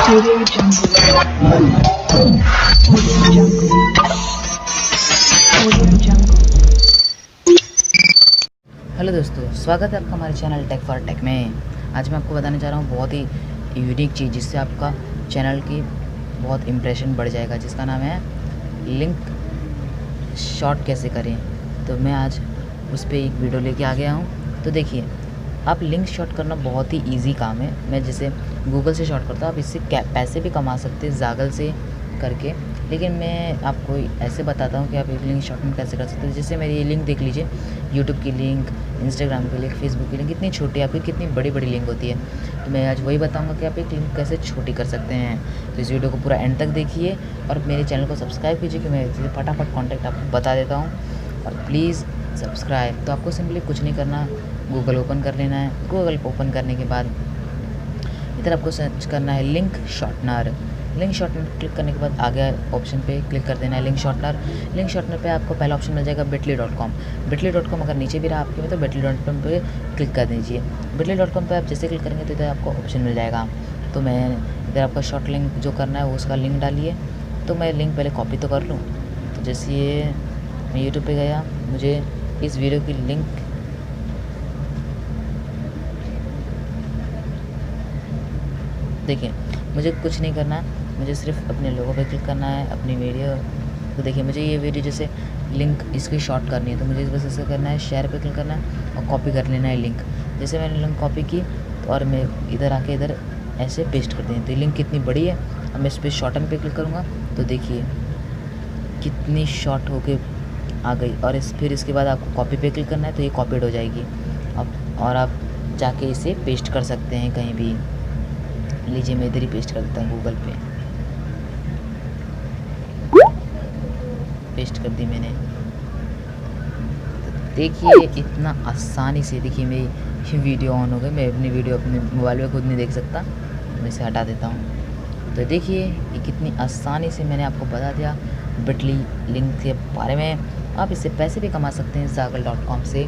Audio Jungle. Audio Jungle. Audio Jungle. Hello दोस्तों, स्वागत है आपका हमारे चैनल टेक फॉर टेक में। आज मैं आपको बताने जा रहा हूँ बहुत ही यूनिक चीज़ जिससे आपका चैनल की बहुत इम्प्रेशन बढ़ जाएगा, जिसका नाम है लिंक शॉर्ट कैसे करें। तो मैं आज उस पर एक वीडियो लेके आ गया हूँ। तो देखिए, आप लिंक शॉर्ट करना बहुत ही इजी काम है। मैं जैसे गूगल से शॉर्ट करता हूँ, आप इससे पैसे भी कमा सकते हैं जागल से करके, लेकिन मैं आपको ऐसे बताता हूँ कि आप एक लिंक शॉर्ट में कैसे कर सकते हैं। जैसे मेरी ये लिंक देख लीजिए, यूट्यूब की लिंक, इंस्टाग्राम की लिंक, फेसबुक की लिंक, इतनी छोटी आपकी कितनी बड़ी बड़ी लिंक होती है। तो मैं आज वही बताऊँगा कि आप एक लिंक कैसे छोटी कर सकते हैं। तो इस वीडियो को पूरा एंड तक देखिए और मेरे चैनल को सब्सक्राइब कीजिए कि मैं फटाफट कॉन्टैक्ट आपको बता देता हूँ। और प्लीज़ सब्सक्राइब। तो आपको सिंपली कुछ नहीं करना, गूगल ओपन कर लेना है। गूगल ओपन करने के बाद इधर आपको सर्च करना है link shortener. Link shortener click करने के बाद आगे ऑप्शन पे क्लिक कर देना है लिंक शॉर्टनर। लिंक शॉर्टनर पे आपको पहला ऑप्शन मिल जाएगा bitly.com। bitly.com अगर नीचे भी रहा आपके में तो bitly.com पे क्लिक कर दीजिए। bitly.com पे आप जैसे क्लिक करेंगे तो इधर आपको ऑप्शन मिल जाएगा। तो मैं इधर आपका शॉर्ट लिंक जो करना है वो उसका लिंक डालिए। तो मैं लिंक पहले कॉपी तो कर लूँ। तो जैसे ये मैं यूट्यूब पे गया, मुझे इस वीडियो की लिंक देखिए, मुझे कुछ नहीं करना है, मुझे सिर्फ अपने लोगों पे क्लिक करना है, अपनी वीडियो। तो देखिए, मुझे ये वीडियो जैसे लिंक इसकी शॉर्ट करनी है तो मुझे बस ऐसे करना है, शेयर पे क्लिक करना है और कॉपी कर लेना है लिंक। जैसे मैंने लिंक कॉपी की तो और मैं इधर आके इधर ऐसे पेस्ट कर दें। तो ये लिंक कितनी बड़ी है। अब मैं इस पर शॉर्टन पे क्लिक करूँगा तो देखिए कितनी शॉर्ट होके आ गई। और फिर इसके बाद आपको कॉपी पे क्लिक करना है तो ये कॉपीड हो जाएगी। अब और आप जाके इसे पेस्ट कर सकते हैं कहीं भी। लीजिए, मैं इधर ही पेस्ट कर देता हूँ, गूगल पे पेस्ट कर दी मैंने। तो देखिए इतना आसानी से, देखिए मेरी वीडियो ऑन हो गई। मैं अपनी वीडियो अपने मोबाइल में खुद नहीं देख सकता, मैं इसे हटा देता हूँ। तो देखिए ये कितनी आसानी से मैंने आपको बता दिया बिटली लिंक के बारे में। आप इससे पैसे भी कमा सकते हैं जागल.com से।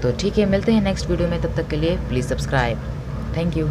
तो ठीक है, मिलते हैं नेक्स्ट वीडियो में। तब तक के लिए प्लीज़ सब्सक्राइब। Thank you.